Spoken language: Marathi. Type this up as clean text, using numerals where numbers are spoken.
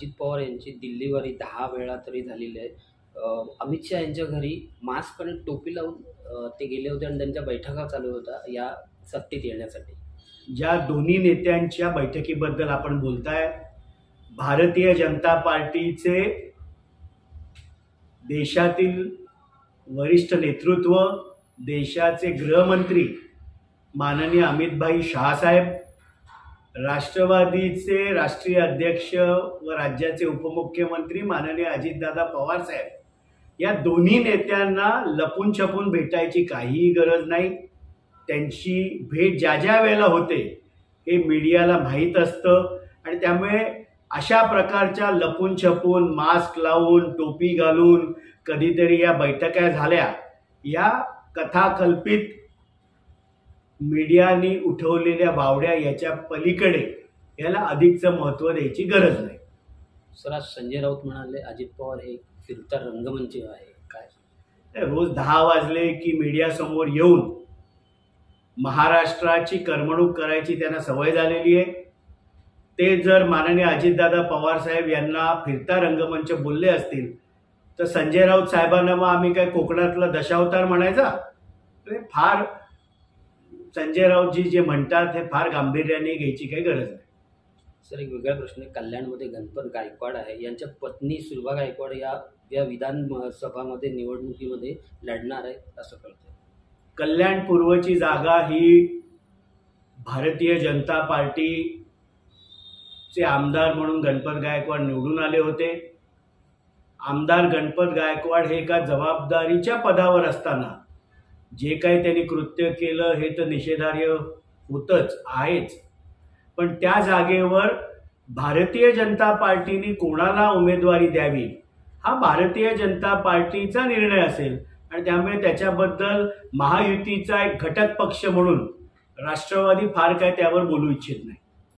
अजित पवार यांची दिल्लीवारी 10 वेळा तरी झालेली आहे. अमित शहा यांच्या घरी मास्क आणि टोपी लावून ते गेले होते आणि त्यांच्या बैठका चालू होत्या या सत्तेत येण्यासाठी. ज्या दोन्ही नेत्यांच्या बैठकीबद्दल आपण बोलताय, भारतीय जनता पार्टीचे देशातील वरिष्ठ नेतृत्व, देशाचे गृहमंत्री माननीय अमितभाई शाह साहेब, राष्ट्रवादीचे राष्ट्रीय अध्यक्ष व राज्याचे उपमुख्यमंत्री माननीय अजितदादा पवार साहेब, या दोन्ही नेत्यांना लपून छपून भेटायची काहीही गरज नाही. त्यांची भेट ज्या ज्या वेळेला होते हे मीडियाला माहीत असतं आणि त्यामुळे अशा प्रकारच्या लपून छपून मास्क लावून टोपी घालून कधीतरी या बैठका झाल्या, या कथाकल्पित मीडियाने उठवलेल्या बावड्या याच्या पलीकडे याला अधिकचं महत्त्व द्यायची गरज नाही. सर, आज संजय राऊत म्हणाले अजित पवार हे फिरता रंगमंच आहे. काय रोज 10 वाजले की मीडियासमोर येऊन महाराष्ट्राची करमणूक करायची त्यांना सवय झालेली आहे. ते जर माननीय अजितदादा पवार साहेब यांना फिरता रंगमंच बोलले असतील तर संजय राऊत साहेबांना मग आम्ही काय कोकणातला दशावतार म्हणायचा? फार संजय राऊतजी जे म्हणतात हे फार गांभीर्याने घ्यायची काही गरज नाही. सर, एक वेगळा प्रश्न, कल्याणमध्ये गणपत गायकवाड आहे, यांच्या पत्नी सुलभा गायकवाड या विधानसभामध्ये निवडणुकीमध्ये लढणार आहे असं कळतं. कल्याण पूर्वची जागा ही भारतीय जनता पार्टीचे आमदार म्हणून गणपत गायकवाड निवडून आले होते. आमदार गणपत गायकवाड हे एका जबाबदारीच्या पदावर असताना जे काही त्यांनी कृत्य केलं हे तर निषेधार्ह होतच आहेच, पण त्या जागेवर भारतीय जनता पार्टीने कोणाला उमेदवारी द्यावी हा भारतीय जनता पार्टीचा निर्णय असेल आणि त्यामुळे त्याच्याबद्दल महायुतीचा एक घटक पक्ष म्हणून राष्ट्रवादी फार काय त्यावर बोलू इच्छित नाही.